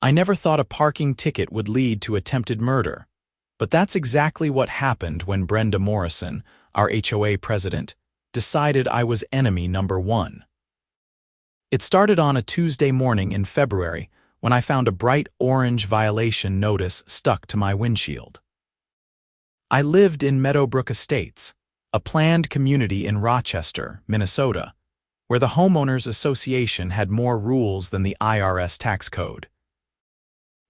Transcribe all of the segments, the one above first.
I never thought a parking ticket would lead to attempted murder. But that's exactly what happened when Brenda Morrison, our HOA president, decided I was enemy number one. It started on a Tuesday morning in February when I found a bright orange violation notice stuck to my windshield. I lived in Meadowbrook Estates, a planned community in Rochester, Minnesota, where the Homeowners Association had more rules than the IRS tax code.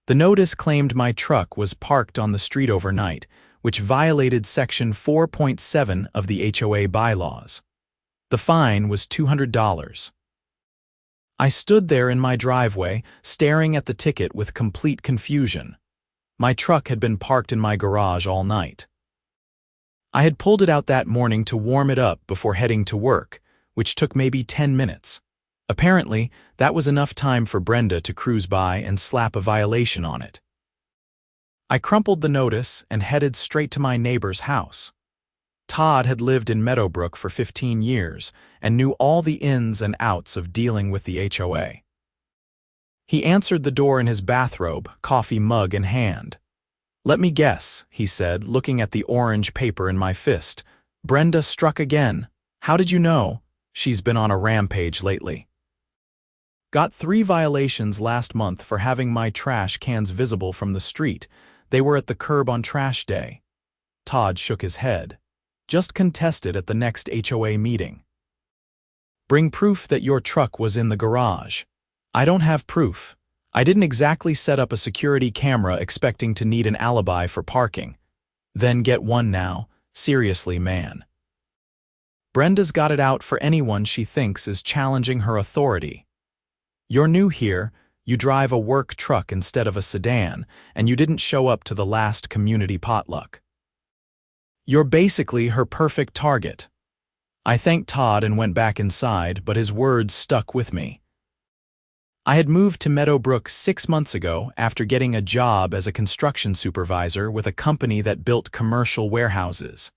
The notice claimed my truck was parked on the street overnight, which violated Section 4.7 of the HOA bylaws. The fine was $200. I stood there in my driveway, staring at the ticket with complete confusion. My truck had been parked in my garage all night. I had pulled it out that morning to warm it up before heading to work, which took maybe 10 minutes. Apparently, that was enough time for Brenda to cruise by and slap a violation on it. I crumpled the notice and headed straight to my neighbor's house. Todd had lived in Meadowbrook for 15 years and knew all the ins and outs of dealing with the HOA. He answered the door in his bathrobe, coffee mug in hand. "Let me guess," he said, looking at the orange paper in my fist. "Brenda struck again. How did you know? She's been on a rampage lately." "Got 3 violations last month for having my trash cans visible from the street. They were at the curb on trash day." Todd shook his head. "Just contest it at the next HOA meeting. Bring proof that your truck was in the garage." "I don't have proof. I didn't exactly set up a security camera expecting to need an alibi for parking." "Then get one now. Seriously, man." Brenda's got it out for anyone she thinks is challenging her authority. "You're new here, you drive a work truck instead of a sedan, and you didn't show up to the last community potluck. You're basically her perfect target." I thanked Todd and went back inside, but his words stuck with me. I had moved to Meadowbrook 6 months ago after getting a job as a construction supervisor with a company that built commercial warehouses.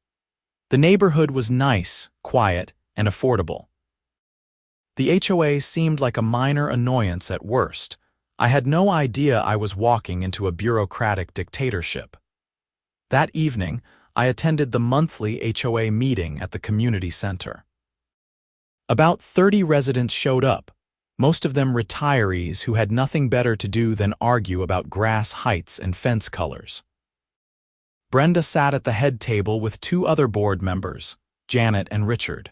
The neighborhood was nice, quiet, and affordable. The HOA seemed like a minor annoyance at worst. I had no idea I was walking into a bureaucratic dictatorship. That evening, I attended the monthly HOA meeting at the community center. About 30 residents showed up, most of them retirees who had nothing better to do than argue about grass heights and fence colors. Brenda sat at the head table with 2 other board members, Janet and Richard.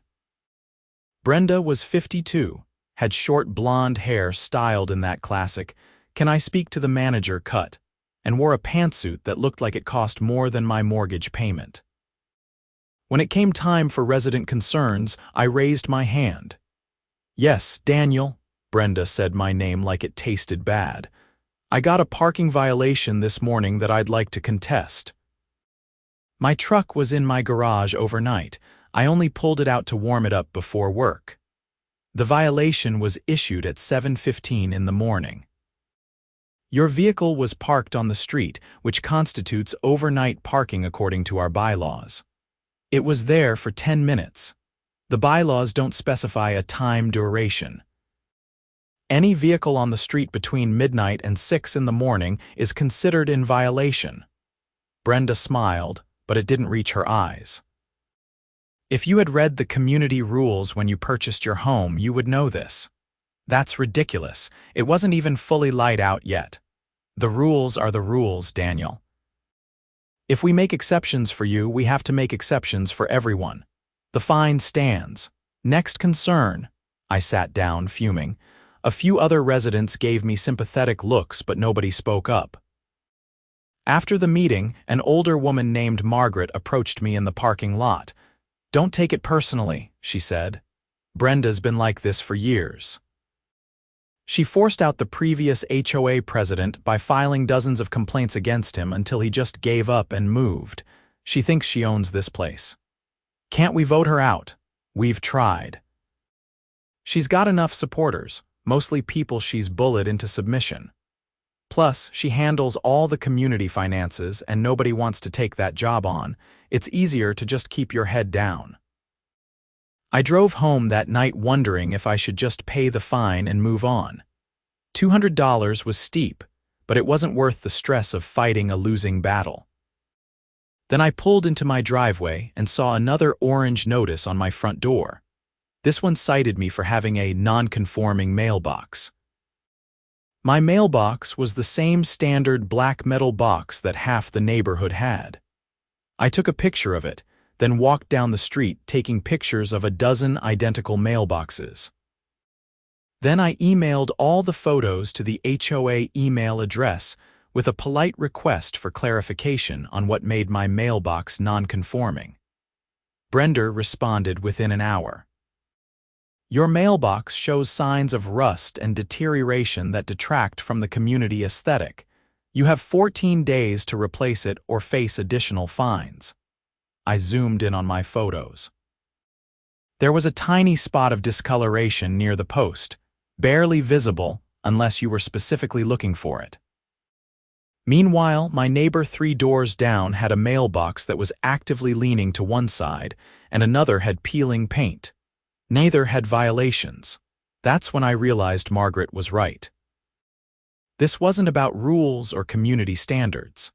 Brenda was 52, had short blonde hair styled in that classic "Can I speak to the manager" cut, and wore a pantsuit that looked like it cost more than my mortgage payment. When it came time for resident concerns, I raised my hand. "Yes, Daniel," Brenda said my name like it tasted bad. "I got a parking violation this morning that I'd like to contest. My truck was in my garage overnight. I only pulled it out to warm it up before work. The violation was issued at 7:15 in the morning. Your vehicle was parked on the street, which constitutes overnight parking according to our bylaws. It was there for 10 minutes. The bylaws don't specify a time duration. Any vehicle on the street between midnight and 6 in the morning is considered in violation." Brenda smiled, but it didn't reach her eyes. "If you had read the community rules when you purchased your home, you would know this." "That's ridiculous. It wasn't even fully light out yet." "The rules are the rules, Daniel. If we make exceptions for you, we have to make exceptions for everyone. The fine stands. Next concern." I sat down, fuming. A few other residents gave me sympathetic looks, but nobody spoke up. After the meeting, an older woman named Margaret approached me in the parking lot. "Don't take it personally," she said. "Brenda's been like this for years." She forced out the previous HOA president by filing dozens of complaints against him until he just gave up and moved. She thinks she owns this place. "Can't we vote her out?" "We've tried." She's got enough supporters, mostly people she's bullied into submission. Plus, she handles all the community finances and nobody wants to take that job on. It's easier to just keep your head down. I drove home that night wondering if I should just pay the fine and move on. $200 was steep, but it wasn't worth the stress of fighting a losing battle. Then I pulled into my driveway and saw another orange notice on my front door. This one cited me for having a non-conforming mailbox. My mailbox was the same standard black metal box that half the neighborhood had. I took a picture of it, then walked down the street taking pictures of a dozen identical mailboxes. Then I emailed all the photos to the HOA email address with a polite request for clarification on what made my mailbox non-conforming. Brenda responded within an hour. Your mailbox shows signs of rust and deterioration that detract from the community aesthetic. You have 14 days to replace it or face additional fines. I zoomed in on my photos. There was a tiny spot of discoloration near the post, barely visible unless you were specifically looking for it. Meanwhile, my neighbor 3 doors down had a mailbox that was actively leaning to one side, and another had peeling paint. Neither had violations. That's when I realized Margaret was right. This wasn't about rules or community standards.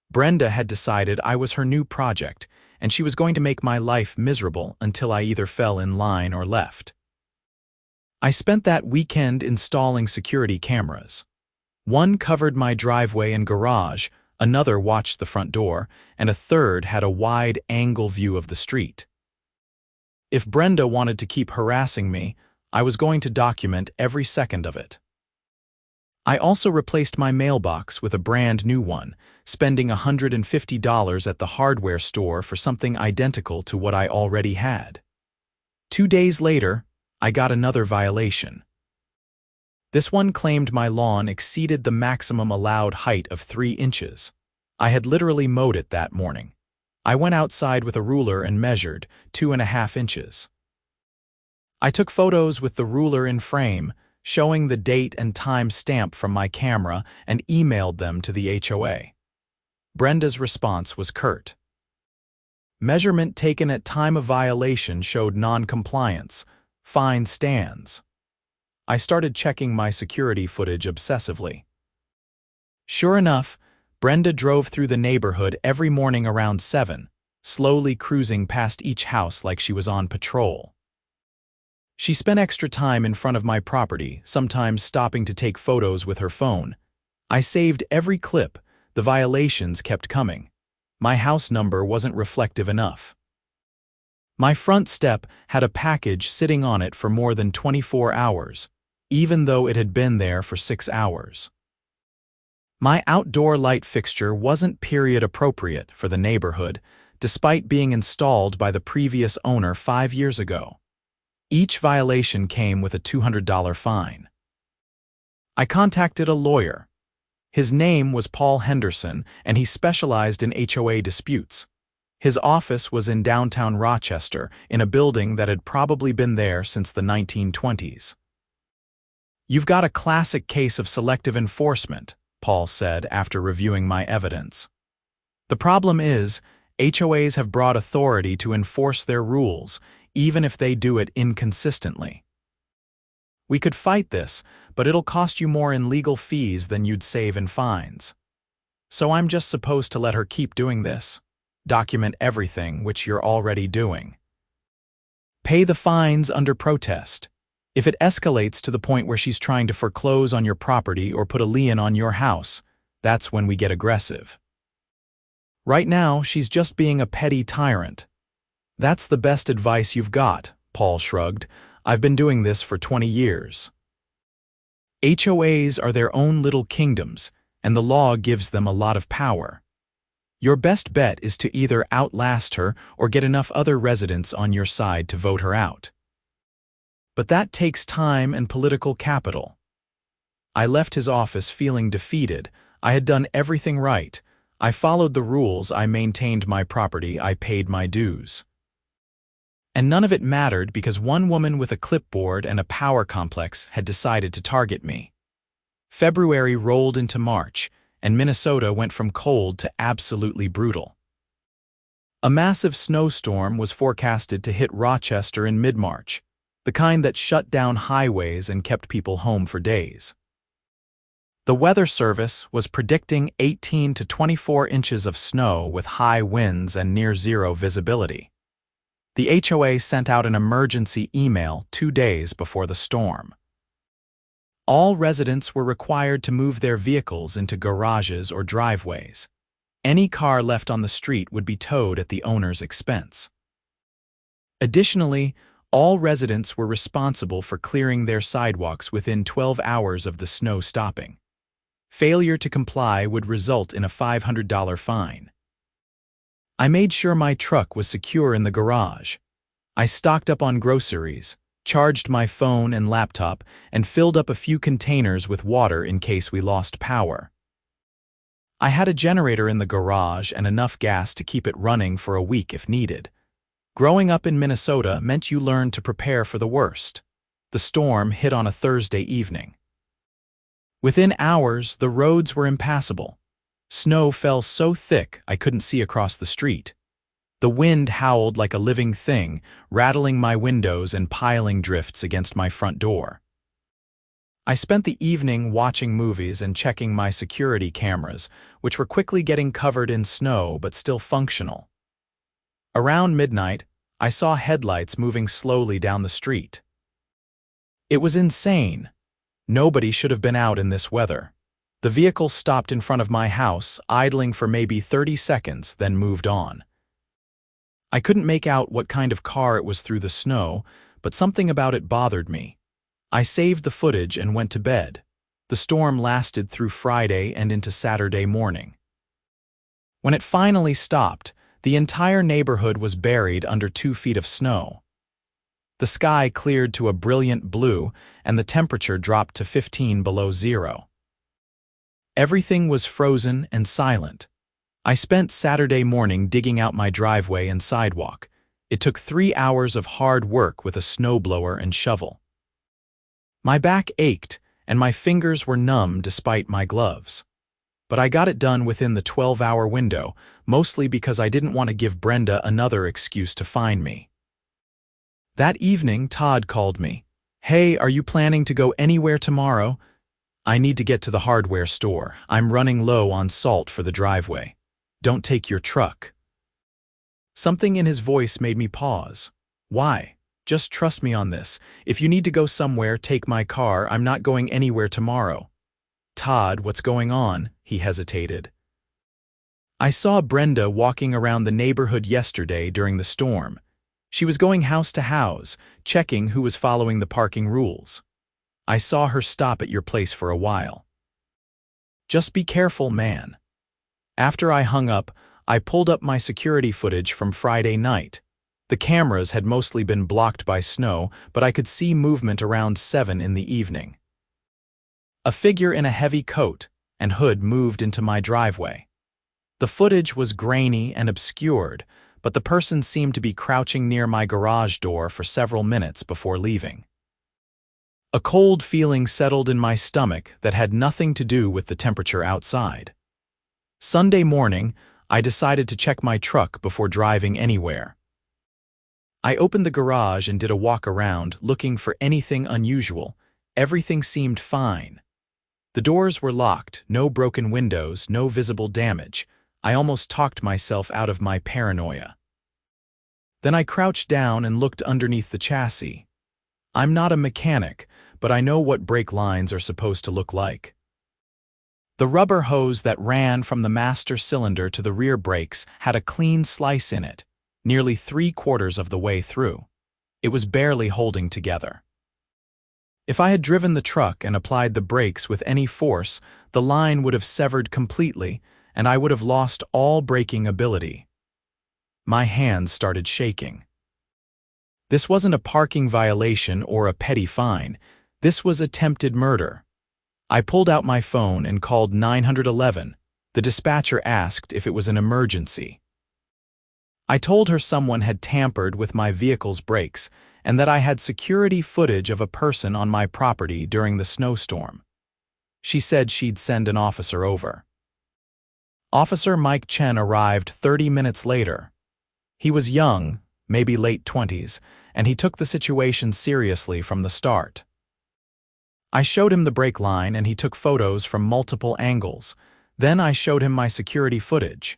Brenda had decided I was her new project, and she was going to make my life miserable until I either fell in line or left. I spent that weekend installing security cameras. One covered my driveway and garage, another watched the front door, and a third had a wide-angle view of the street. If Brenda wanted to keep harassing me, I was going to document every second of it. I also replaced my mailbox with a brand new one, spending $150 at the hardware store for something identical to what I already had. 2 days later, I got another violation. This one claimed my lawn exceeded the maximum allowed height of 3 inches. I had literally mowed it that morning. I went outside with a ruler and measured 2.5 inches. I took photos with the ruler in frame, showing the date and time stamp from my camera, and emailed them to the HOA. Brenda's response was curt. Measurement taken at time of violation showed non-compliance. Fine stands. I started checking my security footage obsessively. Sure enough, Brenda drove through the neighborhood every morning around 7, slowly cruising past each house like she was on patrol. She spent extra time in front of my property, sometimes stopping to take photos with her phone. I saved every clip. The violations kept coming. My house number wasn't reflective enough. My front step had a package sitting on it for more than 24 hours, even though it had been there for 6 hours. My outdoor light fixture wasn't period appropriate for the neighborhood, despite being installed by the previous owner 5 years ago. Each violation came with a $200 fine. I contacted a lawyer. His name was Paul Henderson, and he specialized in HOA disputes. His office was in downtown Rochester, in a building that had probably been there since the 1920s. "You've got a classic case of selective enforcement," Paul said after reviewing my evidence. "The problem is, HOAs have broad authority to enforce their rules, even if they do it inconsistently. We could fight this, but it'll cost you more in legal fees than you'd save in fines. So I'm just supposed to let her keep doing this, document everything which you're already doing. Pay the fines under protest. If it escalates to the point where she's trying to foreclose on your property or put a lien on your house, that's when we get aggressive. Right now, she's just being a petty tyrant." "That's the best advice you've got," Paul shrugged. "I've been doing this for 20 years. HOAs are their own little kingdoms, and the law gives them a lot of power. Your best bet is to either outlast her or get enough other residents on your side to vote her out. But that takes time and political capital." I left his office feeling defeated. I had done everything right. I followed the rules, I maintained my property, I paid my dues. And none of it mattered because one woman with a clipboard and a power complex had decided to target me. February rolled into March, and Minnesota went from cold to absolutely brutal. A massive snowstorm was forecasted to hit Rochester in mid-March, the kind that shut down highways and kept people home for days. The Weather Service was predicting 18 to 24 inches of snow with high winds and near-zero visibility. The HOA sent out an emergency email 2 days before the storm. All residents were required to move their vehicles into garages or driveways. Any car left on the street would be towed at the owner's expense. Additionally, all residents were responsible for clearing their sidewalks within 12 hours of the snow stopping. Failure to comply would result in a $500 fine. I made sure my truck was secure in the garage. I stocked up on groceries, charged my phone and laptop, and filled up a few containers with water in case we lost power. I had a generator in the garage and enough gas to keep it running for a week if needed. Growing up in Minnesota meant you learned to prepare for the worst. The storm hit on a Thursday evening. Within hours, the roads were impassable. Snow fell so thick I couldn't see across the street. The wind howled like a living thing, rattling my windows and piling drifts against my front door. I spent the evening watching movies and checking my security cameras, which were quickly getting covered in snow but still functional. Around midnight, I saw headlights moving slowly down the street. It was insane. Nobody should have been out in this weather. The vehicle stopped in front of my house, idling for maybe 30 seconds, then moved on. I couldn't make out what kind of car it was through the snow, but something about it bothered me. I saved the footage and went to bed. The storm lasted through Friday and into Saturday morning. When it finally stopped, the entire neighborhood was buried under 2 feet of snow. The sky cleared to a brilliant blue, and the temperature dropped to 15 below zero. Everything was frozen and silent. I spent Saturday morning digging out my driveway and sidewalk. It took 3 hours of hard work with a snowblower and shovel. My back ached, and my fingers were numb despite my gloves. But I got it done within the 12-hour window, mostly because I didn't want to give Brenda another excuse to find me. That evening, Todd called me. "Hey, are you planning to go anywhere tomorrow?" "I need to get to the hardware store. I'm running low on salt for the driveway." "Don't take your truck." Something in his voice made me pause. "Why? Just trust me on this. If you need to go somewhere, take my car. I'm not going anywhere tomorrow." "Todd, what's going on?" He hesitated. "I saw Brenda walking around the neighborhood yesterday during the storm. She was going house to house, checking who was following the parking rules. I saw her stop at your place for a while." "Just be careful, man." After I hung up, I pulled up my security footage from Friday night. The cameras had mostly been blocked by snow, but I could see movement around 7 in the evening. A figure in a heavy coat and hood moved into my driveway. The footage was grainy and obscured, but the person seemed to be crouching near my garage door for several minutes before leaving. A cold feeling settled in my stomach that had nothing to do with the temperature outside. Sunday morning, I decided to check my truck before driving anywhere. I opened the garage and did a walk around, looking for anything unusual. Everything seemed fine. The doors were locked, no broken windows, no visible damage. I almost talked myself out of my paranoia. Then I crouched down and looked underneath the chassis. I'm not a mechanic, but I know what brake lines are supposed to look like. The rubber hose that ran from the master cylinder to the rear brakes had a clean slice in it, nearly 3/4 of the way through. It was barely holding together. If I had driven the truck and applied the brakes with any force, the line would have severed completely, and I would have lost all braking ability. My hands started shaking. This wasn't a parking violation or a petty fine. This was attempted murder. I pulled out my phone and called 911. The dispatcher asked if it was an emergency. I told her someone had tampered with my vehicle's brakes and that I had security footage of a person on my property during the snowstorm. She said she'd send an officer over. Officer Mike Chen arrived 30 minutes later. He was young, maybe late 20s, and he took the situation seriously from the start. I showed him the brake line and he took photos from multiple angles. Then I showed him my security footage.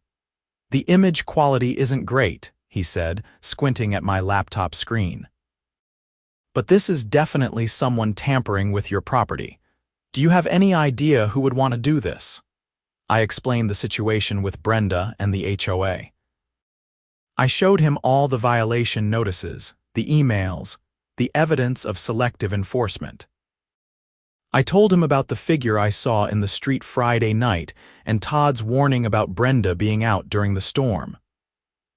The image quality isn't great, he said, squinting at my laptop screen. But this is definitely someone tampering with your property. Do you have any idea who would want to do this? I explained the situation with Brenda and the HOA. I showed him all the violation notices, the emails, the evidence of selective enforcement. I told him about the figure I saw in the street Friday night and Todd's warning about Brenda being out during the storm.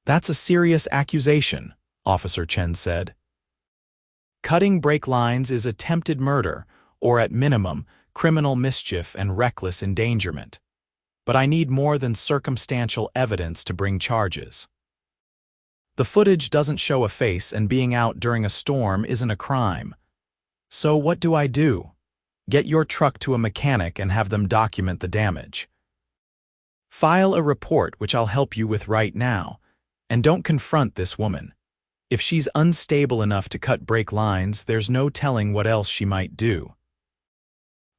That's a serious accusation, Officer Chen said. Cutting brake lines is attempted murder, or at minimum, criminal mischief and reckless endangerment. But I need more than circumstantial evidence to bring charges. The footage doesn't show a face and being out during a storm isn't a crime. So what do I do? Get your truck to a mechanic and have them document the damage. File a report, which I'll help you with right now, and don't confront this woman. If she's unstable enough to cut brake lines, there's no telling what else she might do.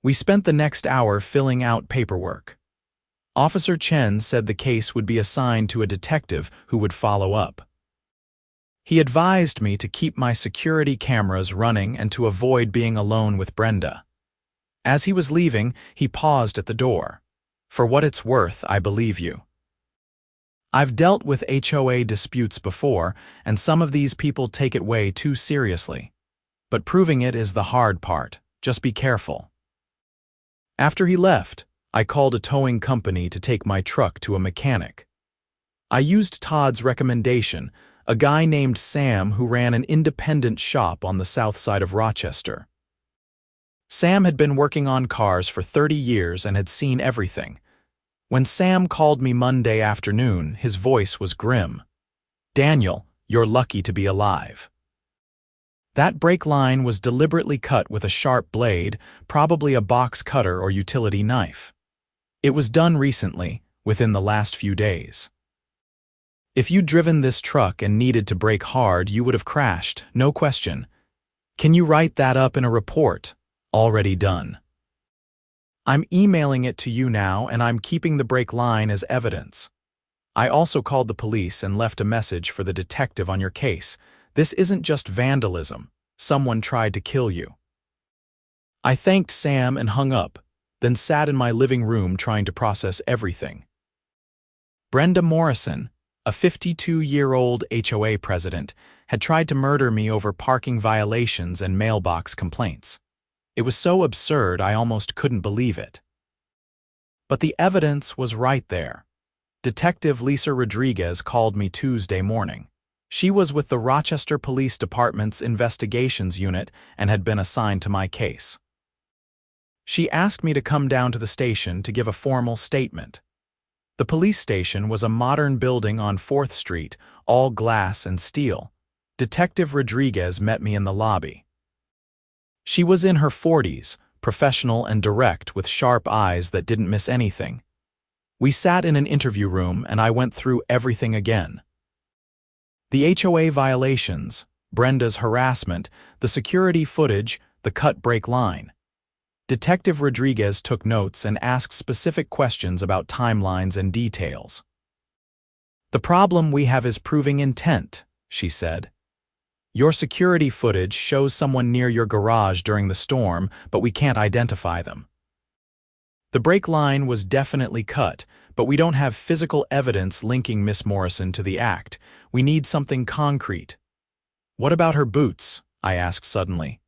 We spent the next hour filling out paperwork. Officer Chen said the case would be assigned to a detective who would follow up. He advised me to keep my security cameras running and to avoid being alone with Brenda. As he was leaving, he paused at the door. For what it's worth, I believe you. I've dealt with HOA disputes before, and some of these people take it way too seriously. But proving it is the hard part. Just be careful. After he left, I called a towing company to take my truck to a mechanic. I used Todd's recommendation, a guy named Sam who ran an independent shop on the south side of Rochester. Sam had been working on cars for 30 years and had seen everything. When Sam called me Monday afternoon, his voice was grim. "Daniel, you're lucky to be alive. That brake line was deliberately cut with a sharp blade, probably a box cutter or utility knife. It was done recently, within the last few days. If you'd driven this truck and needed to brake hard, you would have crashed, no question. Can you write that up in a report? Already done. I'm emailing it to you now, and I'm keeping the brake line as evidence. I also called the police and left a message for the detective on your case. This isn't just vandalism. Someone tried to kill you." I thanked Sam and hung up, then sat in my living room trying to process everything. Brenda Morrison, a 52-year-old HOA president, had tried to murder me over parking violations and mailbox complaints. It was so absurd I almost couldn't believe it. But the evidence was right there. Detective Lisa Rodriguez called me Tuesday morning. She was with the Rochester Police Department's investigations unit and had been assigned to my case. She asked me to come down to the station to give a formal statement. The police station was a modern building on 4th Street, all glass and steel. Detective Rodriguez met me in the lobby. She was in her 40s, professional and direct with sharp eyes that didn't miss anything. We sat in an interview room and I went through everything again. The HOA violations, Brenda's harassment, the security footage, the cut brake line. Detective Rodriguez took notes and asked specific questions about timelines and details. "The problem we have is proving intent," she said. "Your security footage shows someone near your garage during the storm, but we can't identify them. The brake line was definitely cut, but we don't have physical evidence linking Miss Morrison to the act. We need something concrete." "What about her boots?" I asked suddenly.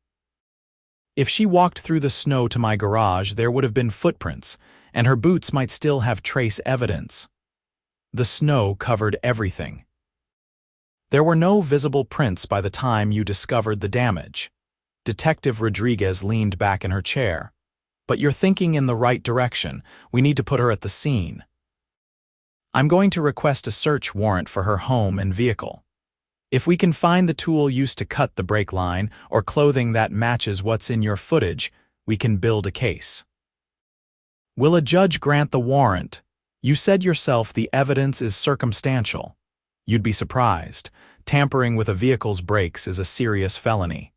"If she walked through the snow to my garage, there would have been footprints, and her boots might still have trace evidence. The snow covered everything. There were no visible prints by the time you discovered the damage." Detective Rodriguez leaned back in her chair. "But you're thinking in the right direction. We need to put her at the scene. I'm going to request a search warrant for her home and vehicle. If we can find the tool used to cut the brake line or clothing that matches what's in your footage, we can build a case." "Will a judge grant the warrant? You said yourself the evidence is circumstantial. You'd be surprised. Tampering with a vehicle's brakes is a serious felony."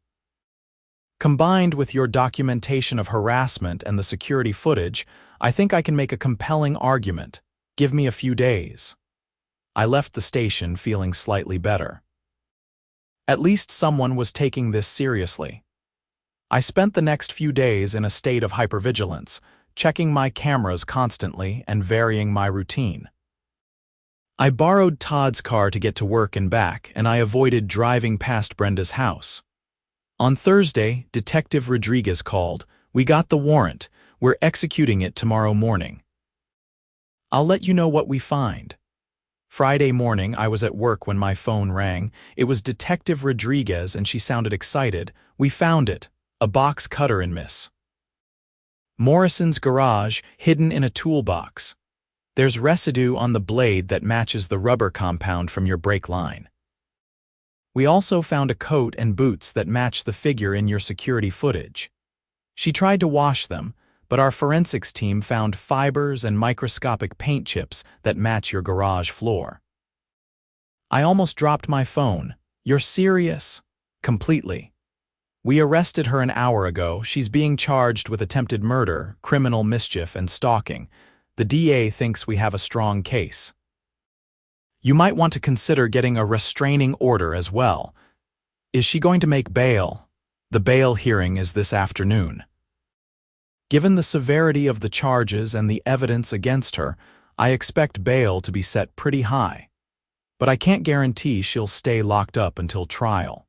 Combined with your documentation of harassment and the security footage, I think I can make a compelling argument. Give me a few days. I left the station feeling slightly better. At least someone was taking this seriously. I spent the next few days in a state of hypervigilance, checking my cameras constantly and varying my routine. I borrowed Todd's car to get to work and back, and I avoided driving past Brenda's house. On Thursday, Detective Rodriguez called. We got the warrant. We're executing it tomorrow morning. I'll let you know what we find. Friday morning, I was at work when my phone rang. It was Detective Rodriguez, and she sounded excited. We found it. A box cutter in Miss Morrison's garage, hidden in a toolbox. There's residue on the blade that matches the rubber compound from your brake line. We also found a coat and boots that match the figure in your security footage. She tried to wash them, but our forensics team found fibers and microscopic paint chips that match your garage floor. I almost dropped my phone. You're serious? Completely. We arrested her an hour ago. She's being charged with attempted murder, criminal mischief, and stalking. The DA thinks we have a strong case. You might want to consider getting a restraining order as well. Is she going to make bail? The bail hearing is this afternoon. Given the severity of the charges and the evidence against her, I expect bail to be set pretty high. But I can't guarantee she'll stay locked up until trial.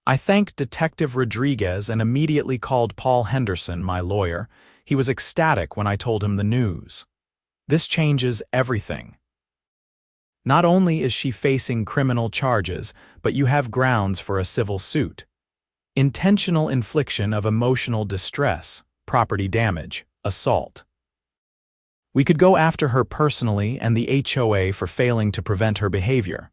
I thanked Detective Rodriguez and immediately called Paul Henderson, my lawyer. He was ecstatic when I told him the news. This changes everything. Not only is she facing criminal charges, but you have grounds for a civil suit. Intentional infliction of emotional distress, property damage, assault. We could go after her personally and the HOA for failing to prevent her behavior.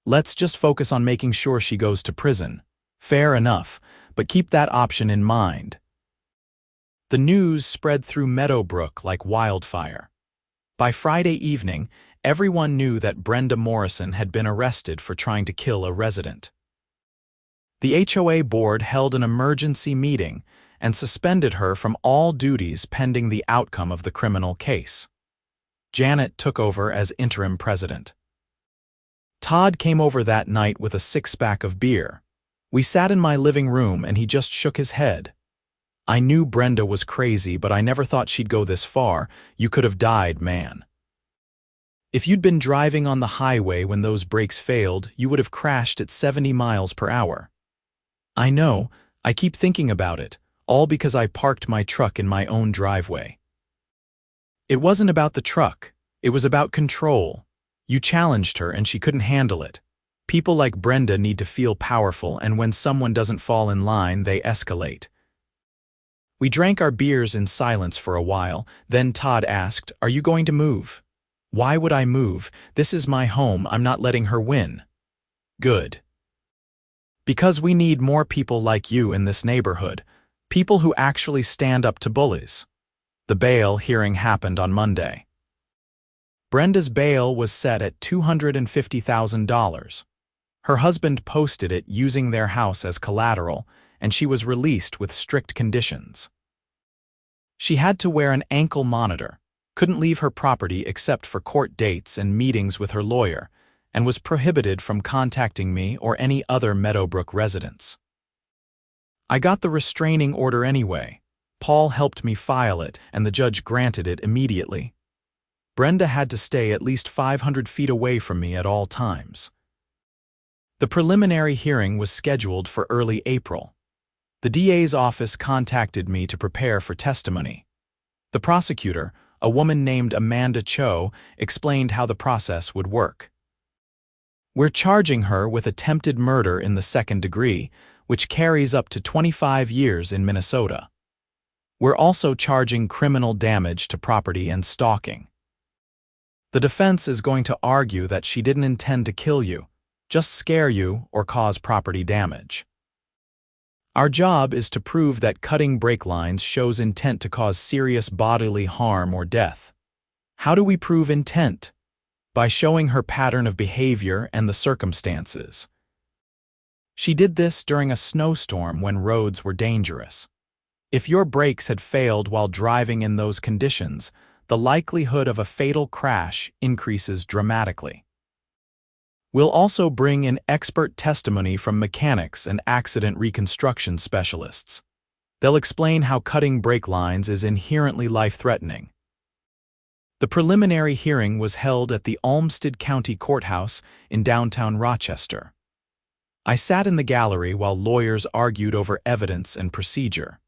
Let's just focus on making sure she goes to prison. Fair enough, but keep that option in mind. The news spread through Meadowbrook like wildfire. By Friday evening, everyone knew that Brenda Morrison had been arrested for trying to kill a resident. The HOA board held an emergency meeting and suspended her from all duties pending the outcome of the criminal case. Janet took over as interim president. Todd came over that night with a six-pack of beer. We sat in my living room and he just shook his head. I knew Brenda was crazy, but I never thought she'd go this far. You could have died, man. If you'd been driving on the highway when those brakes failed, you would have crashed at 70 miles per hour. I know, I keep thinking about it, all because I parked my truck in my own driveway. It wasn't about the truck, it was about control. You challenged her and she couldn't handle it. People like Brenda need to feel powerful, and when someone doesn't fall in line, they escalate. We drank our beers in silence for a while, then Todd asked, "Are you going to move?" "Why would I move? This is my home. I'm not letting her win." "Good. Because we need more people like you in this neighborhood, people who actually stand up to bullies." The bail hearing happened on Monday. Brenda's bail was set at $250,000. Her husband posted it using their house as collateral, and she was released with strict conditions. She had to wear an ankle monitor, couldn't leave her property except for court dates and meetings with her lawyer, and was prohibited from contacting me or any other Meadowbrook residents. I got the restraining order anyway. Paul helped me file it, and the judge granted it immediately. Brenda had to stay at least 500 feet away from me at all times. The preliminary hearing was scheduled for early April. The DA's office contacted me to prepare for testimony. The prosecutor, a woman named Amanda Cho, explained how the process would work. We're charging her with attempted murder in the second degree, which carries up to 25 years in Minnesota. We're also charging criminal damage to property and stalking. The defense is going to argue that she didn't intend to kill you, just scare you or cause property damage. Our job is to prove that cutting brake lines shows intent to cause serious bodily harm or death. How do we prove intent? By showing her pattern of behavior and the circumstances. She did this during a snowstorm when roads were dangerous. If your brakes had failed while driving in those conditions, the likelihood of a fatal crash increases dramatically. We'll also bring in expert testimony from mechanics and accident reconstruction specialists. They'll explain how cutting brake lines is inherently life-threatening. The preliminary hearing was held at the Olmsted County Courthouse in downtown Rochester. I sat in the gallery while lawyers argued over evidence and procedure.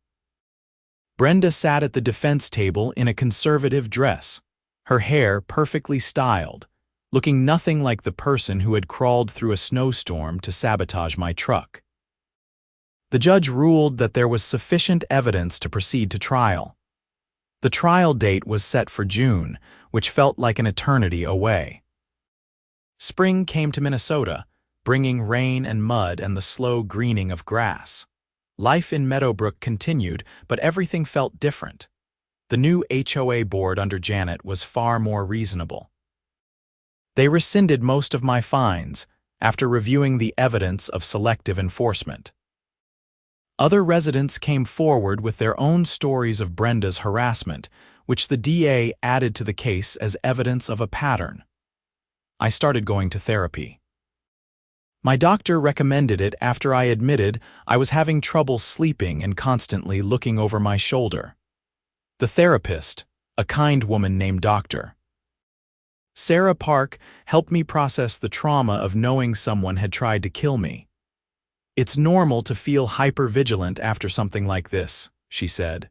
Brenda sat at the defense table in a conservative dress, her hair perfectly styled, looking nothing like the person who had crawled through a snowstorm to sabotage my truck. The judge ruled that there was sufficient evidence to proceed to trial. The trial date was set for June, which felt like an eternity away. Spring came to Minnesota, bringing rain and mud and the slow greening of grass. Life in Meadowbrook continued, but everything felt different. The new HOA board under Janet was far more reasonable. They rescinded most of my fines after reviewing the evidence of selective enforcement. Other residents came forward with their own stories of Brenda's harassment, which the DA added to the case as evidence of a pattern. I started going to therapy. My doctor recommended it after I admitted I was having trouble sleeping and constantly looking over my shoulder. The therapist, a kind woman named Dr. Sarah Park, helped me process the trauma of knowing someone had tried to kill me. "It's normal to feel hypervigilant after something like this," she said.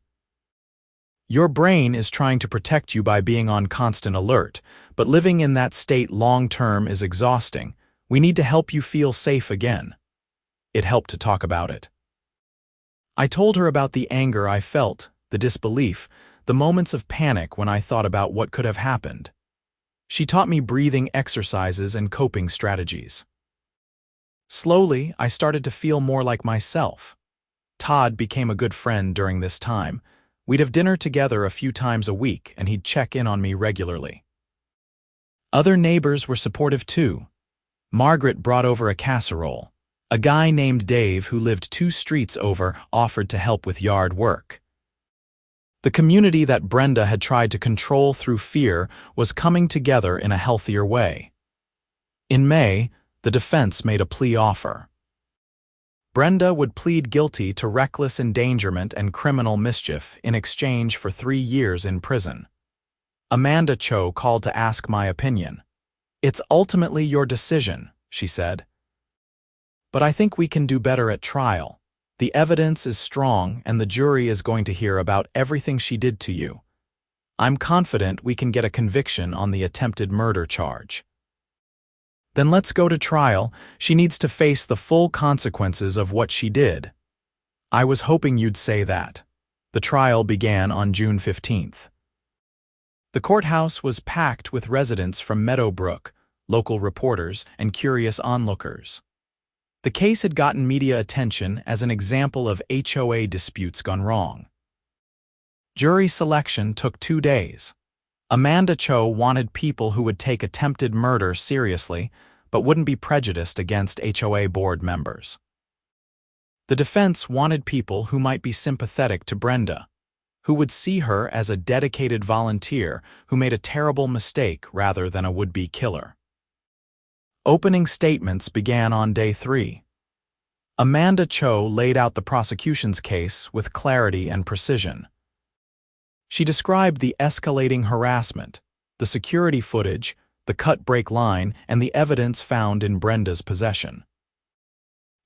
"Your brain is trying to protect you by being on constant alert, but living in that state long-term is exhausting. We need to help you feel safe again." It helped to talk about it. I told her about the anger I felt, the disbelief, the moments of panic when I thought about what could have happened. She taught me breathing exercises and coping strategies. Slowly, I started to feel more like myself. Todd became a good friend during this time. We'd have dinner together a few times a week, and he'd check in on me regularly. Other neighbors were supportive too. Margaret brought over a casserole. A guy named Dave, who lived 2 streets over, offered to help with yard work. The community that Brenda had tried to control through fear was coming together in a healthier way. In May, the defense made a plea offer. Brenda would plead guilty to reckless endangerment and criminal mischief in exchange for 3 years in prison. Amanda Cho called to ask my opinion. "It's ultimately your decision," she said. "But I think we can do better at trial. The evidence is strong and the jury is going to hear about everything she did to you. I'm confident we can get a conviction on the attempted murder charge." "Then let's go to trial. She needs to face the full consequences of what she did." I was hoping you'd say that. The trial began on June 15th. The courthouse was packed with residents from Meadowbrook, local reporters, and curious onlookers. The case had gotten media attention as an example of HOA disputes gone wrong. Jury selection took 2 days. Amanda Cho wanted people who would take attempted murder seriously, but wouldn't be prejudiced against HOA board members. The defense wanted people who might be sympathetic to Brenda, who would see her as a dedicated volunteer who made a terrible mistake rather than a would-be killer. Opening statements began on day 3. Amanda Cho laid out the prosecution's case with clarity and precision. She described the escalating harassment, the security footage, the cut brake line, and the evidence found in Brenda's possession.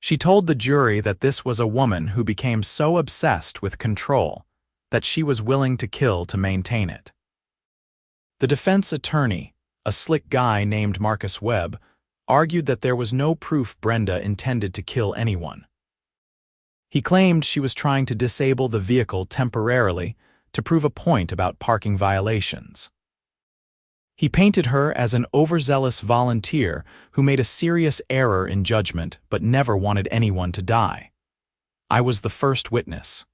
She told the jury that this was a woman who became so obsessed with control that she was willing to kill to maintain it. The defense attorney, a slick guy named Marcus Webb, argued that there was no proof Brenda intended to kill anyone. He claimed she was trying to disable the vehicle temporarily to prove a point about parking violations. He painted her as an overzealous volunteer who made a serious error in judgment but never wanted anyone to die. I was the first witness.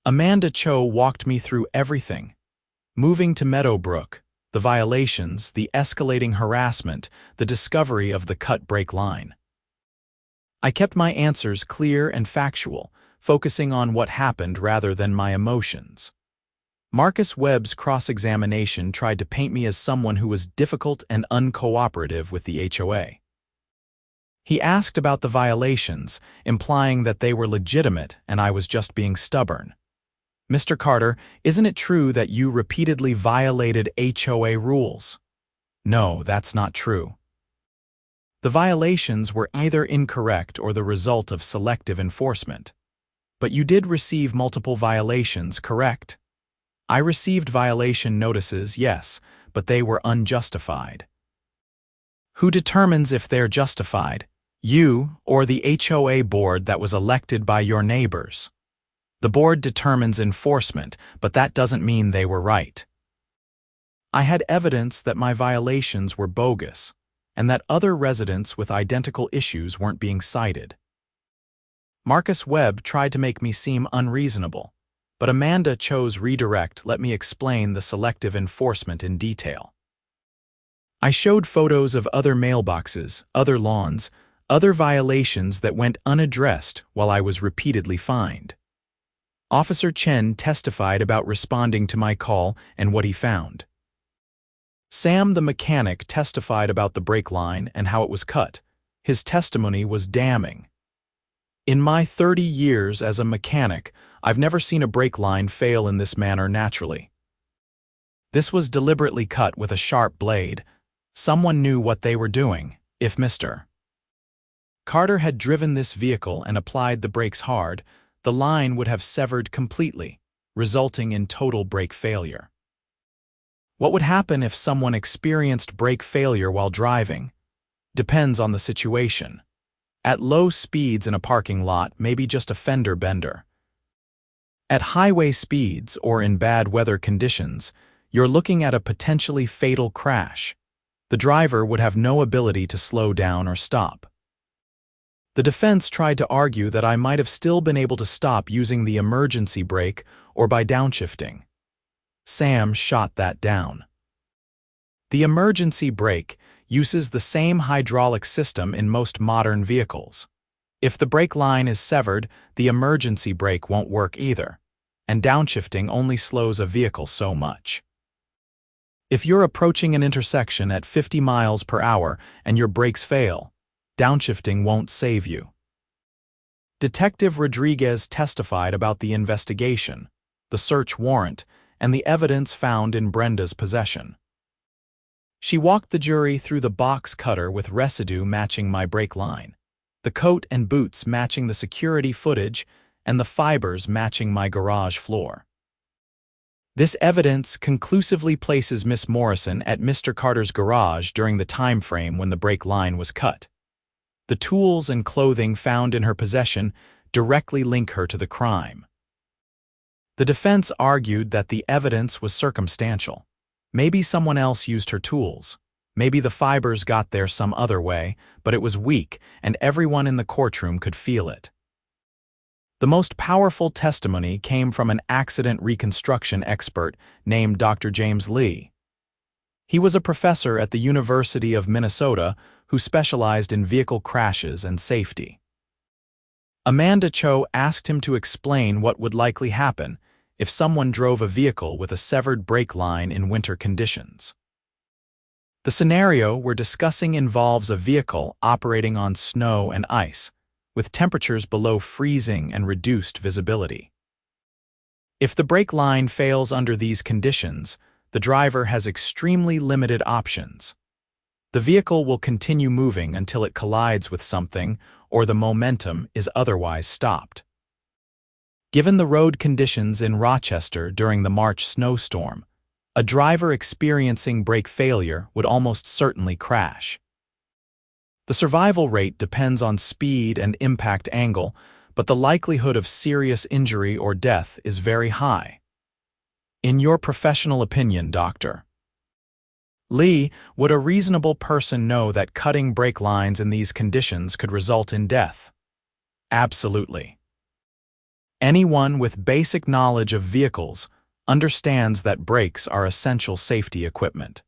Amanda Cho walked me through everything. Moving to Meadowbrook, the violations, the escalating harassment, the discovery of the cut brake line. I kept my answers clear and factual, focusing on what happened rather than my emotions. Marcus Webb's cross-examination tried to paint me as someone who was difficult and uncooperative with the HOA. He asked about the violations, implying that they were legitimate and I was just being stubborn. "Mr. Carter, isn't it true that you repeatedly violated HOA rules?" "No, that's not true." The violations were either incorrect or the result of selective enforcement. But you did receive multiple violations, correct? I received violation notices, yes, but they were unjustified. Who determines if they're justified? You or the HOA board that was elected by your neighbors? The board determines enforcement, but that doesn't mean they were right. I had evidence that my violations were bogus, and that other residents with identical issues weren't being cited. Marcus Webb tried to make me seem unreasonable, but Amanda chose redirect. Let me explain the selective enforcement in detail. I showed photos of other mailboxes, other lawns, other violations that went unaddressed while I was repeatedly fined. Officer Chen testified about responding to my call and what he found. Sam the mechanic testified about the brake line and how it was cut. His testimony was damning. In my 30 years as a mechanic, I've never seen a brake line fail in this manner naturally. This was deliberately cut with a sharp blade. Someone knew what they were doing. If Mr. Carter had driven this vehicle and applied the brakes hard, the line would have severed completely, resulting in total brake failure. What would happen if someone experienced brake failure while driving? Depends on the situation. At low speeds in a parking lot, maybe just a fender bender. At highway speeds or in bad weather conditions, you're looking at a potentially fatal crash. The driver would have no ability to slow down or stop. The defense tried to argue that I might have still been able to stop using the emergency brake or by downshifting. Sam shot that down. The emergency brake uses the same hydraulic system in most modern vehicles. If the brake line is severed, the emergency brake won't work either, and downshifting only slows a vehicle so much. If you're approaching an intersection at 50 miles per hour and your brakes fail, downshifting won't save you. Detective Rodriguez testified about the investigation, the search warrant, and the evidence found in Brenda's possession. She walked the jury through the box cutter with residue matching my brake line, the coat and boots matching the security footage, and the fibers matching my garage floor. This evidence conclusively places Miss Morrison at Mr. Carter's garage during the time frame when the brake line was cut. The tools and clothing found in her possession directly link her to the crime. The defense argued that the evidence was circumstantial. Maybe someone else used her tools. Maybe the fibers got there some other way, but it was weak and everyone in the courtroom could feel it. The most powerful testimony came from an accident reconstruction expert named Dr. James Lee. He was a professor at the University of Minnesota who specialized in vehicle crashes and safety. Amanda Cho asked him to explain what would likely happen if someone drove a vehicle with a severed brake line in winter conditions. The scenario we're discussing involves a vehicle operating on snow and ice, with temperatures below freezing and reduced visibility. If the brake line fails under these conditions, the driver has extremely limited options. The vehicle will continue moving until it collides with something or the momentum is otherwise stopped. Given the road conditions in Rochester during the March snowstorm, a driver experiencing brake failure would almost certainly crash. The survival rate depends on speed and impact angle, but the likelihood of serious injury or death is very high. In your professional opinion, Dr. Lee, would a reasonable person know that cutting brake lines in these conditions could result in death? Absolutely. Anyone with basic knowledge of vehicles understands that brakes are essential safety equipment.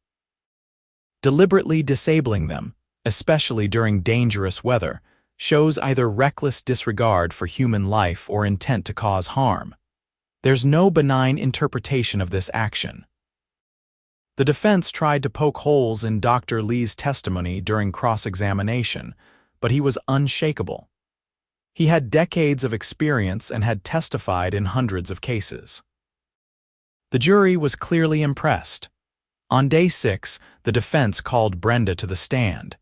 Deliberately disabling them, especially during dangerous weather, shows either reckless disregard for human life or intent to cause harm. There's no benign interpretation of this action. The defense tried to poke holes in Dr. Lee's testimony during cross-examination, but he was unshakable. He had decades of experience and had testified in hundreds of cases. The jury was clearly impressed. On day 6, the defense called Brenda to the stand.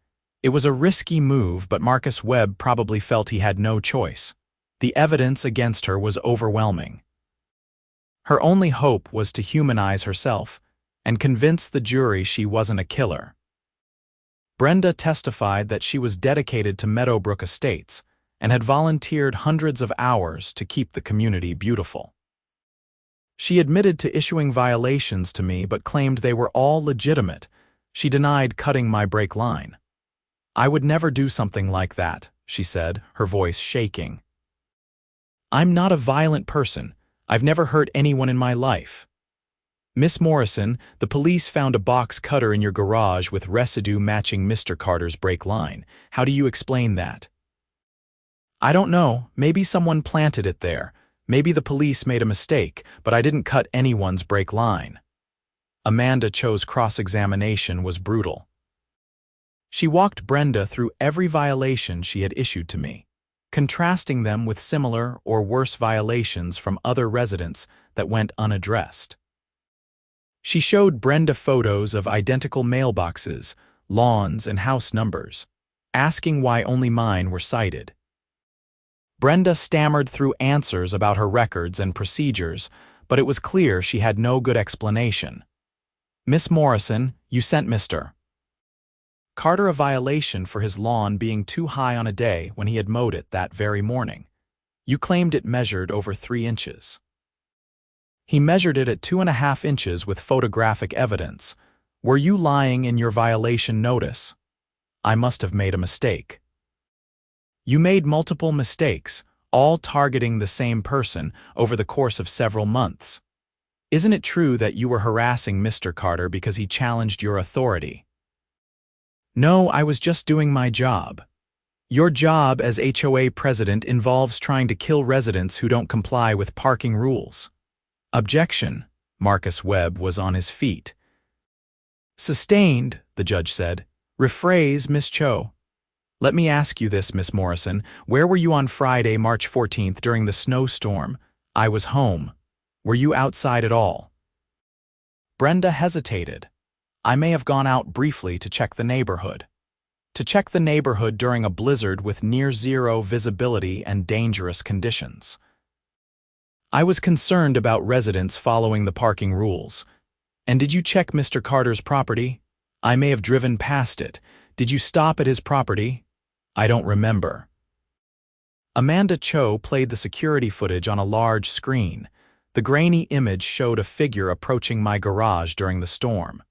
It was a risky move, but Marcus Webb probably felt he had no choice. The evidence against her was overwhelming. Her only hope was to humanize herself and convince the jury she wasn't a killer. Brenda testified that she was dedicated to Meadowbrook Estates and had volunteered hundreds of hours to keep the community beautiful. She admitted to issuing violations to me but claimed they were all legitimate. She denied cutting my brake line. "I would never do something like that," she said, her voice shaking. "I'm not a violent person. I've never hurt anyone in my life." "Miss Morrison, the police found a box cutter in your garage with residue matching Mr. Carter's brake line. How do you explain that?" "I don't know. Maybe someone planted it there. Maybe the police made a mistake, but I didn't cut anyone's brake line." Amanda Cho's cross-examination was brutal. She walked Brenda through every violation she had issued to me, contrasting them with similar or worse violations from other residents that went unaddressed. She showed Brenda photos of identical mailboxes, lawns, and house numbers, asking why only mine were cited. Brenda stammered through answers about her records and procedures, but it was clear she had no good explanation. "Miss Morrison, you sent Mr. Carter a violation for his lawn being too high on a day when he had mowed it that very morning. You claimed it measured over 3 inches. He measured it at 2.5 inches with photographic evidence. Were you lying in your violation notice?" "I must have made a mistake." "You made multiple mistakes, all targeting the same person over the course of several months. Isn't it true that you were harassing Mr. Carter because he challenged your authority?" "No, I was just doing my job." "Your job as HOA president involves trying to kill residents who don't comply with parking rules." "Objection." Marcus Webb was on his feet. "Sustained," the judge said. "Rephrase, Miss Cho." "Let me ask you this, Miss Morrison. Where were you on Friday, March 14th during the snowstorm?" "I was home." "Were you outside at all?" Brenda hesitated. "I may have gone out briefly to check the neighborhood." "To check the neighborhood during a blizzard with near-zero visibility and dangerous conditions." "I was concerned about residents following the parking rules." "And did you check Mr. Carter's property?" "I may have driven past it." "Did you stop at his property?" "I don't remember." Amanda Cho played the security footage on a large screen. The grainy image showed a figure approaching my garage during the storm.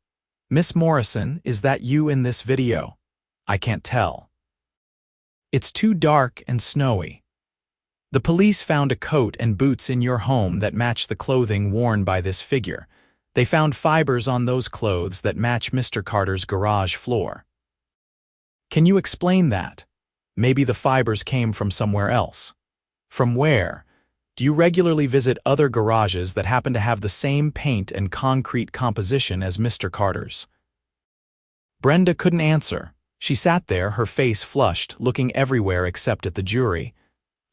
"Miss Morrison, is that you in this video?" "I can't tell. It's too dark and snowy." "The police found a coat and boots in your home that match the clothing worn by this figure. They found fibers on those clothes that match Mr. Carter's garage floor." "Can you explain that?" "Maybe the fibers came from somewhere else." "From where?" "Do you regularly visit other garages that happen to have the same paint and concrete composition as Mr. Carter's?" Brenda couldn't answer. She sat there, her face flushed, looking everywhere except at the jury.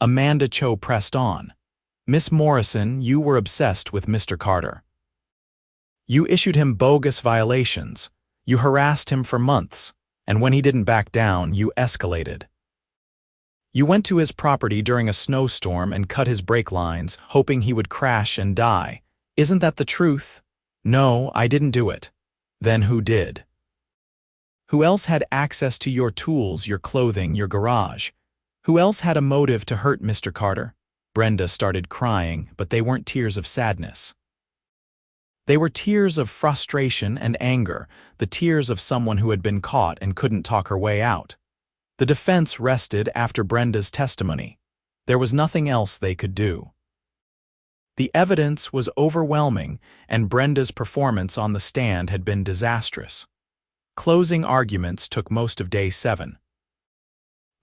Amanda Cho pressed on. "Miss Morrison, you were obsessed with Mr. Carter. You issued him bogus violations. You harassed him for months, and when he didn't back down, you escalated. You went to his property during a snowstorm and cut his brake lines, hoping he would crash and die. Isn't that the truth?" "No, I didn't do it." "Then who did?" "Who else had access to your tools, your clothing, your garage? Who else had a motive to hurt Mr. Carter?" Brenda started crying, but they weren't tears of sadness. They were tears of frustration and anger, the tears of someone who had been caught and couldn't talk her way out. The defense rested after Brenda's testimony. There was nothing else they could do. The evidence was overwhelming, and Brenda's performance on the stand had been disastrous. Closing arguments took most of day 7.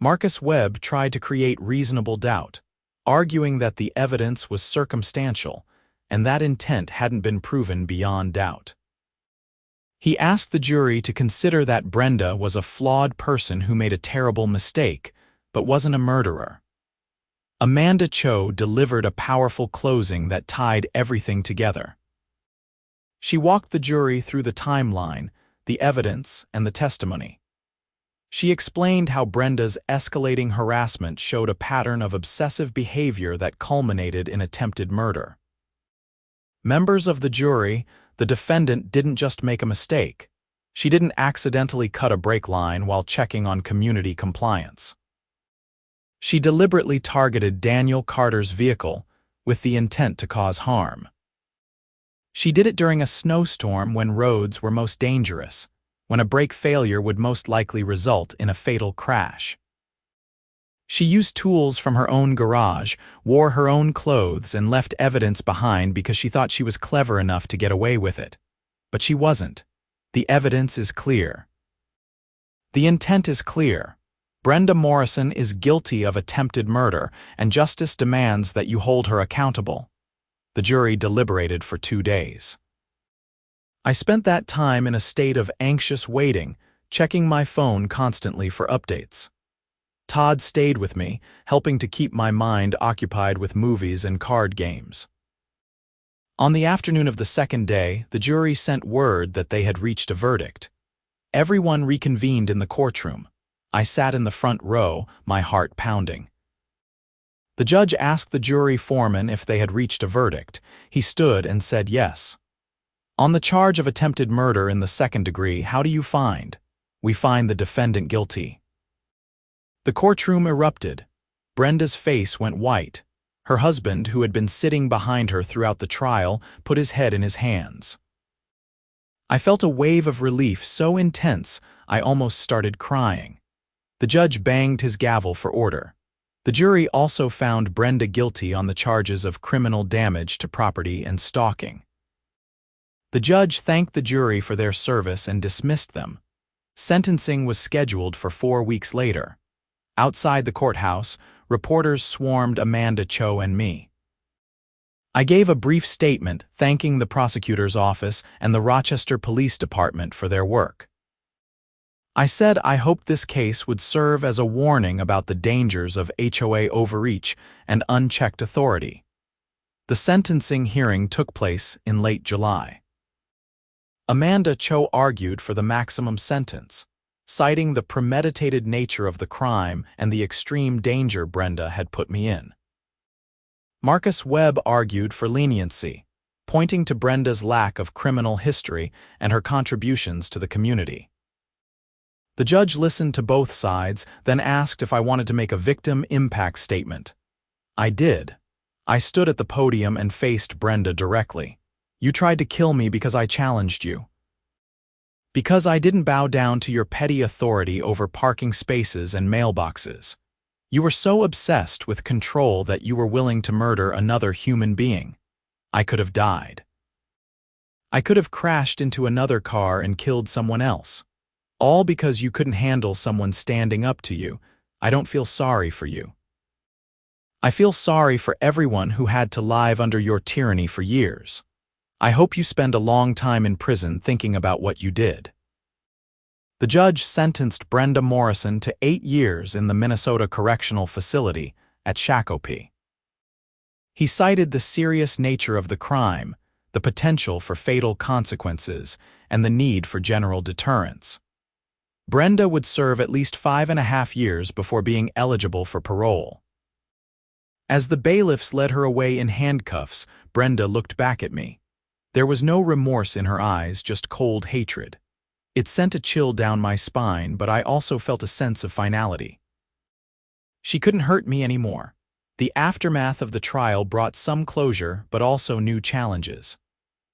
Marcus Webb tried to create reasonable doubt, arguing that the evidence was circumstantial and that intent hadn't been proven beyond doubt. He asked the jury to consider that Brenda was a flawed person who made a terrible mistake, but wasn't a murderer. Amanda Cho delivered a powerful closing that tied everything together. She walked the jury through the timeline, the evidence, and the testimony. She explained how Brenda's escalating harassment showed a pattern of obsessive behavior that culminated in attempted murder. Members of the jury, the defendant didn't just make a mistake. She didn't accidentally cut a brake line while checking on community compliance. She deliberately targeted Daniel Carter's vehicle with the intent to cause harm. She did it during a snowstorm when roads were most dangerous, when a brake failure would most likely result in a fatal crash. She used tools from her own garage, wore her own clothes, and left evidence behind because she thought she was clever enough to get away with it. But she wasn't. The evidence is clear. The intent is clear. Brenda Morrison is guilty of attempted murder, and justice demands that you hold her accountable. The jury deliberated for 2 days. I spent that time in a state of anxious waiting, checking my phone constantly for updates. Todd stayed with me, helping to keep my mind occupied with movies and card games. On the afternoon of the second day, the jury sent word that they had reached a verdict. Everyone reconvened in the courtroom. I sat in the front row, my heart pounding. The judge asked the jury foreman if they had reached a verdict. He stood and said yes. On the charge of attempted murder in the second degree, how do you find? We find the defendant guilty. The courtroom erupted. Brenda's face went white. Her husband, who had been sitting behind her throughout the trial, put his head in his hands. I felt a wave of relief so intense I almost started crying. The judge banged his gavel for order. The jury also found Brenda guilty on the charges of criminal damage to property and stalking. The judge thanked the jury for their service and dismissed them. Sentencing was scheduled for 4 weeks later. Outside the courthouse, reporters swarmed Amanda Cho and me. I gave a brief statement thanking the prosecutor's office and the Rochester Police Department for their work. I said I hoped this case would serve as a warning about the dangers of HOA overreach and unchecked authority. The sentencing hearing took place in late July. Amanda Cho argued for the maximum sentence, citing the premeditated nature of the crime and the extreme danger Brenda had put me in. Marcus Webb argued for leniency, pointing to Brenda's lack of criminal history and her contributions to the community. The judge listened to both sides, then asked if I wanted to make a victim impact statement. I did. I stood at the podium and faced Brenda directly. You tried to kill me because I challenged you. Because I didn't bow down to your petty authority over parking spaces and mailboxes. You were so obsessed with control that you were willing to murder another human being. I could have died. I could have crashed into another car and killed someone else. All because you couldn't handle someone standing up to you. I don't feel sorry for you. I feel sorry for everyone who had to live under your tyranny for years. I hope you spend a long time in prison thinking about what you did. The judge sentenced Brenda Morrison to 8 years in the Minnesota Correctional Facility at Shakopee. He cited the serious nature of the crime, the potential for fatal consequences, and the need for general deterrence. Brenda would serve at least 5.5 years before being eligible for parole. As the bailiffs led her away in handcuffs, Brenda looked back at me. There was no remorse in her eyes, just cold hatred. It sent a chill down my spine, but I also felt a sense of finality. She couldn't hurt me anymore. The aftermath of the trial brought some closure, but also new challenges.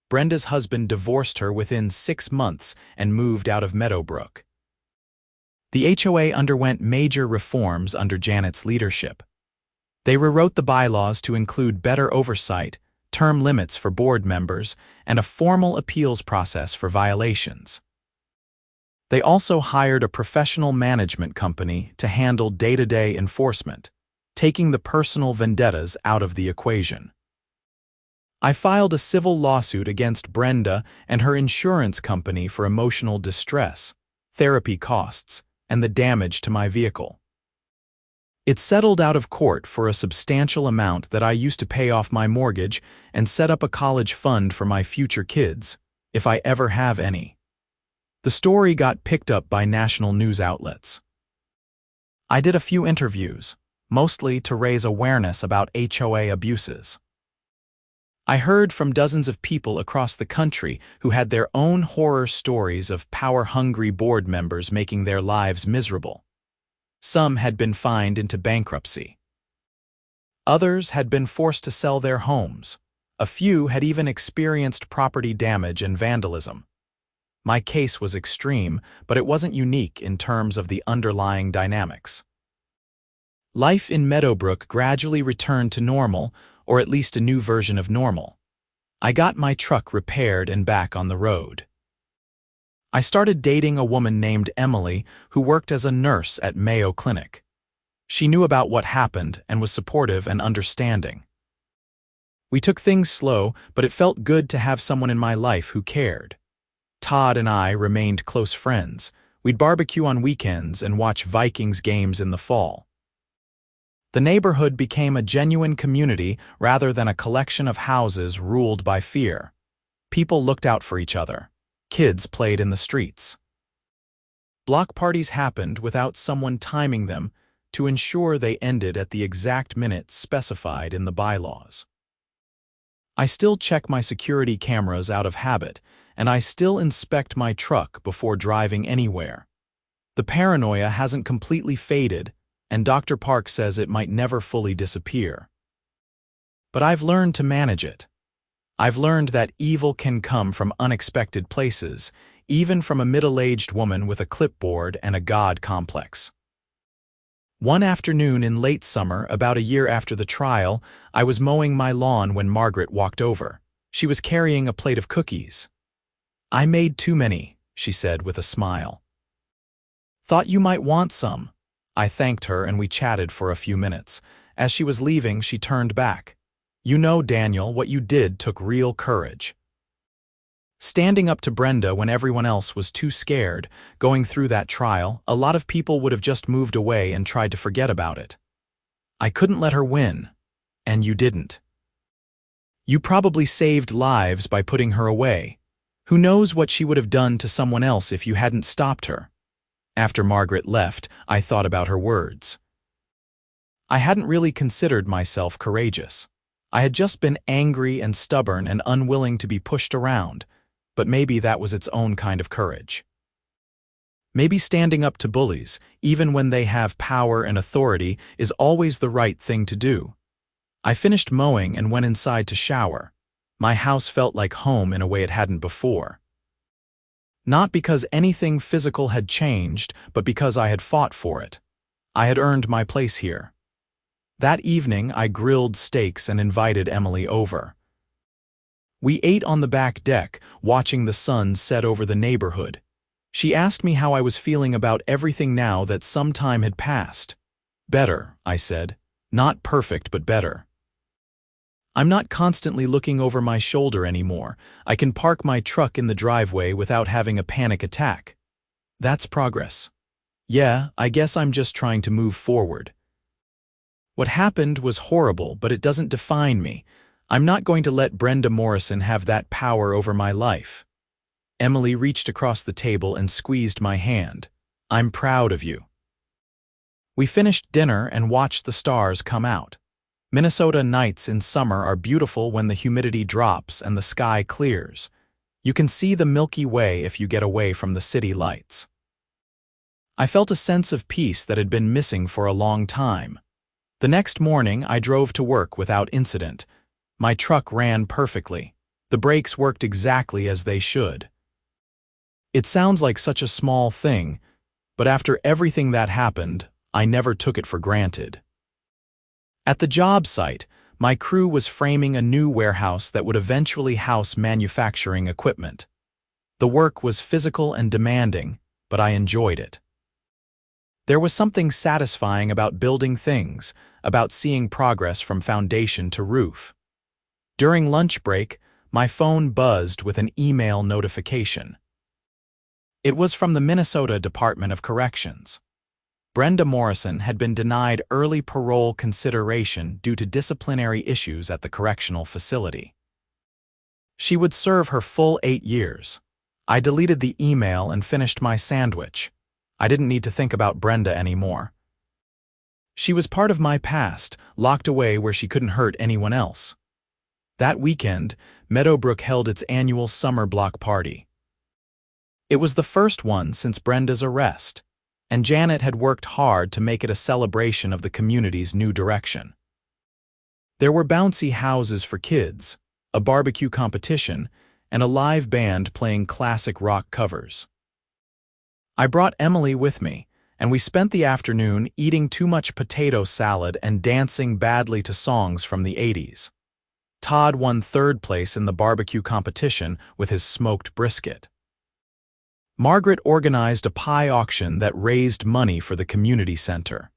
Brenda's husband divorced her within 6 months and moved out of Meadowbrook. The HOA underwent major reforms under Janet's leadership. They rewrote the bylaws to include better oversight, term limits for board members, and a formal appeals process for violations. They also hired a professional management company to handle day-to-day enforcement, taking the personal vendettas out of the equation. I filed a civil lawsuit against Brenda and her insurance company for emotional distress, therapy costs, and the damage to my vehicle. It settled out of court for a substantial amount that I used to pay off my mortgage and set up a college fund for my future kids, if I ever have any. The story got picked up by national news outlets. I did a few interviews, mostly to raise awareness about HOA abuses. I heard from dozens of people across the country who had their own horror stories of power-hungry board members making their lives miserable. Some had been fined into bankruptcy. Others had been forced to sell their homes. A few had even experienced property damage and vandalism. My case was extreme, but it wasn't unique in terms of the underlying dynamics. Life in Meadowbrook gradually returned to normal, or at least a new version of normal. I got my truck repaired and back on the road. I started dating a woman named Emily who worked as a nurse at Mayo Clinic. She knew about what happened and was supportive and understanding. We took things slow, but it felt good to have someone in my life who cared. Todd and I remained close friends. We'd barbecue on weekends and watch Vikings games in the fall. The neighborhood became a genuine community rather than a collection of houses ruled by fear. People looked out for each other. Kids played in the streets. Block parties happened without someone timing them to ensure they ended at the exact minute specified in the bylaws. I still check my security cameras out of habit, and I still inspect my truck before driving anywhere. The paranoia hasn't completely faded, and Dr. Park says it might never fully disappear. But I've learned to manage it. I've learned that evil can come from unexpected places, even from a middle-aged woman with a clipboard and a God complex. One afternoon in late summer, about a year after the trial, I was mowing my lawn when Margaret walked over. She was carrying a plate of cookies. "I made too many," she said with a smile. "Thought you might want some." I thanked her and we chatted for a few minutes. As she was leaving, she turned back. "You know, Daniel, what you did took real courage." Standing up to Brenda when everyone else was too scared, going through that trial, a lot of people would have just moved away and tried to forget about it. I couldn't let her win, and you didn't. You probably saved lives by putting her away. Who knows what she would have done to someone else if you hadn't stopped her? After Margaret left, I thought about her words. I hadn't really considered myself courageous. I had just been angry and stubborn and unwilling to be pushed around, but maybe that was its own kind of courage. Maybe standing up to bullies, even when they have power and authority, is always the right thing to do. I finished mowing and went inside to shower. My house felt like home in a way it hadn't before. Not because anything physical had changed, but because I had fought for it. I had earned my place here. That evening, I grilled steaks and invited Emily over. We ate on the back deck, watching the sun set over the neighborhood. She asked me how I was feeling about everything now that some time had passed. "Better," I said. "Not perfect, but better. I'm not constantly looking over my shoulder anymore. I can park my truck in the driveway without having a panic attack. That's progress. Yeah, I guess I'm just trying to move forward. What happened was horrible, but it doesn't define me. I'm not going to let Brenda Morrison have that power over my life." Emily reached across the table and squeezed my hand. "I'm proud of you." We finished dinner and watched the stars come out. Minnesota nights in summer are beautiful when the humidity drops and the sky clears. You can see the Milky Way if you get away from the city lights. I felt a sense of peace that had been missing for a long time. The next morning, I drove to work without incident. My truck ran perfectly. The brakes worked exactly as they should. It sounds like such a small thing, but after everything that happened, I never took it for granted. At the job site, my crew was framing a new warehouse that would eventually house manufacturing equipment. The work was physical and demanding, but I enjoyed it. There was something satisfying about building things, about seeing progress from foundation to roof. During lunch break, my phone buzzed with an email notification. It was from the Minnesota Department of Corrections. Brenda Morrison had been denied early parole consideration due to disciplinary issues at the correctional facility. She would serve her full 8 years. I deleted the email and finished my sandwich. I didn't need to think about Brenda anymore. She was part of my past, locked away where she couldn't hurt anyone else. That weekend, Meadowbrook held its annual summer block party. It was the first one since Brenda's arrest, and Janet had worked hard to make it a celebration of the community's new direction. There were bouncy houses for kids, a barbecue competition, and a live band playing classic rock covers. I brought Emily with me, and we spent the afternoon eating too much potato salad and dancing badly to songs from the 80s. Todd won 3rd place in the barbecue competition with his smoked brisket. Margaret organized a pie auction that raised money for the community center.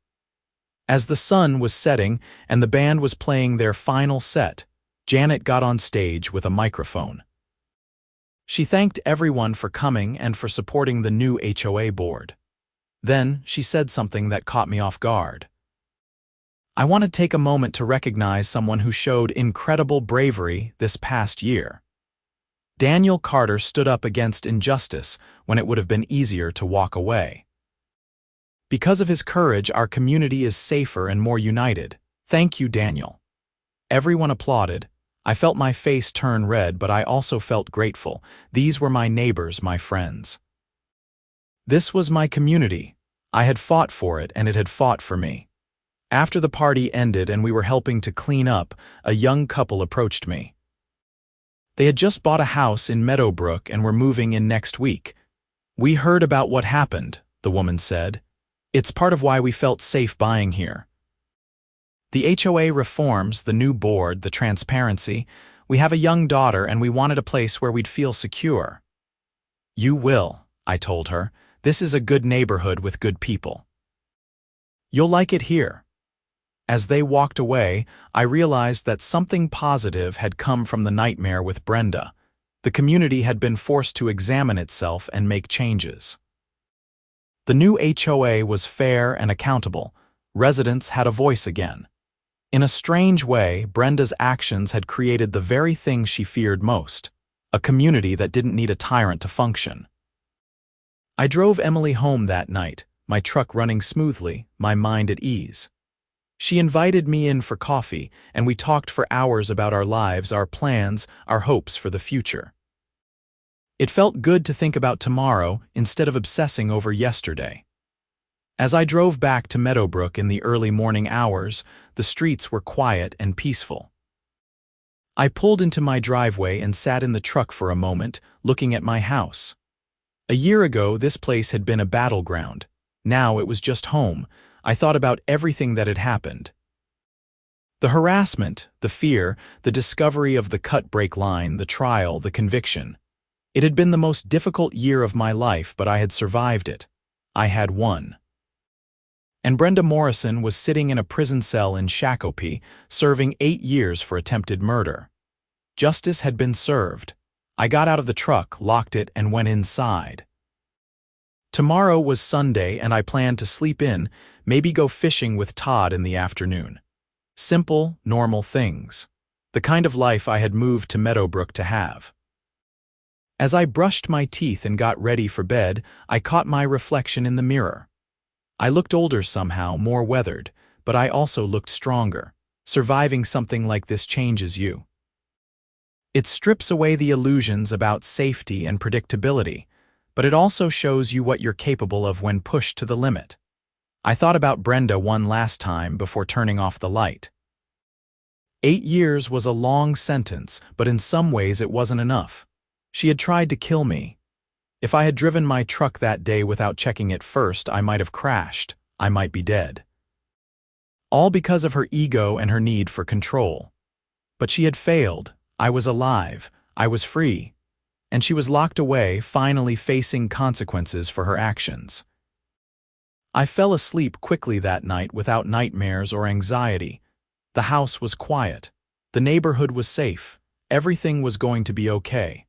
As the sun was setting and the band was playing their final set, Janet got on stage with a microphone. She thanked everyone for coming and for supporting the new HOA board. Then she said something that caught me off guard. I want to take a moment to recognize someone who showed incredible bravery this past year. Daniel Carter stood up against injustice when it would have been easier to walk away. Because of his courage, our community is safer and more united. Thank you, Daniel. Everyone applauded. I felt my face turn red, but I also felt grateful. These were my neighbors, my friends. This was my community. I had fought for it, and it had fought for me. After the party ended and we were helping to clean up, a young couple approached me. They had just bought a house in Meadowbrook and were moving in next week. We heard about what happened, the woman said. It's part of why we felt safe buying here. The HOA reforms, the new board, the transparency. We have a young daughter and we wanted a place where we'd feel secure. You will, I told her. This is a good neighborhood with good people. You'll like it here. As they walked away, I realized that something positive had come from the nightmare with Brenda. The community had been forced to examine itself and make changes. The new HOA was fair and accountable. Residents had a voice again. In a strange way, Brenda's actions had created the very thing she feared most, a community that didn't need a tyrant to function. I drove Emily home that night, my truck running smoothly, my mind at ease. She invited me in for coffee, and we talked for hours about our lives, our plans, our hopes for the future. It felt good to think about tomorrow instead of obsessing over yesterday. As I drove back to Meadowbrook in the early morning hours, the streets were quiet and peaceful. I pulled into my driveway and sat in the truck for a moment, looking at my house. A year ago, this place had been a battleground. Now it was just home. I thought about everything that had happened. The harassment, the fear, the discovery of the cut-break line, the trial, the conviction. It had been the most difficult year of my life, but I had survived it. I had won. And Brenda Morrison was sitting in a prison cell in Shakopee, serving 8 years for attempted murder. Justice had been served. I got out of the truck, locked it, and went inside. Tomorrow was Sunday, and I planned to sleep in, maybe go fishing with Todd in the afternoon. Simple, normal things. The kind of life I had moved to Meadowbrook to have. As I brushed my teeth and got ready for bed, I caught my reflection in the mirror. I looked older somehow, more weathered, but I also looked stronger. Surviving something like this changes you. It strips away the illusions about safety and predictability, but it also shows you what you're capable of when pushed to the limit. I thought about Brenda one last time before turning off the light. 8 years was a long sentence, but in some ways it wasn't enough. She had tried to kill me. If I had driven my truck that day without checking it first, I might have crashed. I might be dead. All because of her ego and her need for control. But she had failed. I was alive. I was free. and she was locked away, finally facing consequences for her actions. I fell asleep quickly that night without nightmares or anxiety. The house was quiet. The neighborhood was safe. Everything was going to be okay.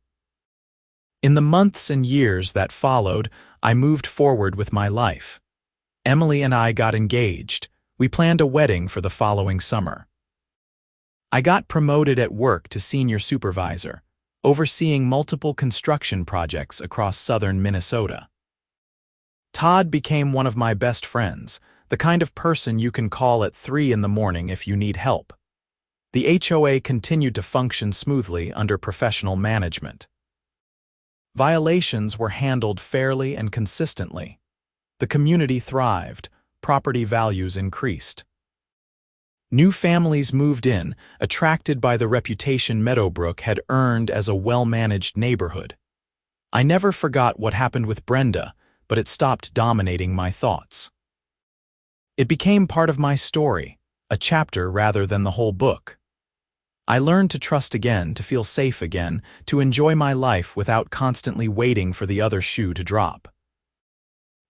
In the months and years that followed, I moved forward with my life. Emily and I got engaged. We planned a wedding for the following summer. I got promoted at work to senior supervisor, overseeing multiple construction projects across southern Minnesota. Todd became one of my best friends, the kind of person you can call at 3 in the morning if you need help. The HOA continued to function smoothly under professional management. Violations were handled fairly and consistently. The community thrived, property values increased. New families moved in, attracted by the reputation Meadowbrook had earned as a well-managed neighborhood. I never forgot what happened with Brenda, but it stopped dominating my thoughts. It became part of my story, a chapter rather than the whole book. I learned to trust again, to feel safe again, to enjoy my life without constantly waiting for the other shoe to drop.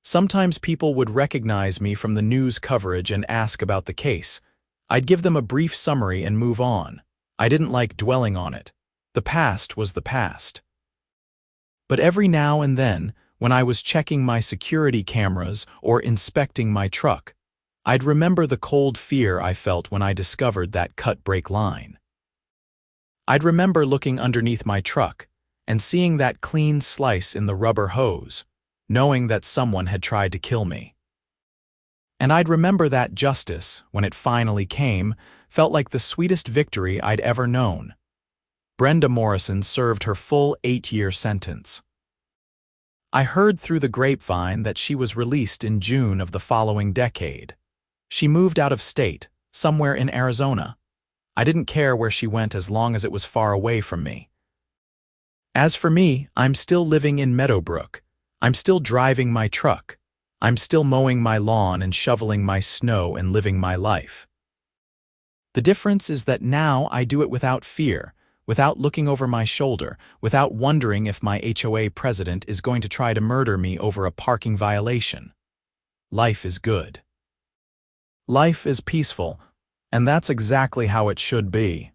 Sometimes people would recognize me from the news coverage and ask about the case. I'd give them a brief summary and move on. I didn't like dwelling on it. The past was the past. But every now and then, when I was checking my security cameras or inspecting my truck, I'd remember the cold fear I felt when I discovered that cut-brake line. I'd remember looking underneath my truck and seeing that clean slice in the rubber hose, knowing that someone had tried to kill me. And I'd remember that justice, when it finally came, felt like the sweetest victory I'd ever known. Brenda Morrison served her full 8-year sentence. I heard through the grapevine that she was released in June of the following decade. She moved out of state, somewhere in Arizona. I didn't care where she went as long as it was far away from me. As for me, I'm still living in Meadowbrook. I'm still driving my truck. I'm still mowing my lawn and shoveling my snow and living my life. The difference is that now I do it without fear, without looking over my shoulder, without wondering if my HOA president is going to try to murder me over a parking violation. Life is good. Life is peaceful, and that's exactly how it should be.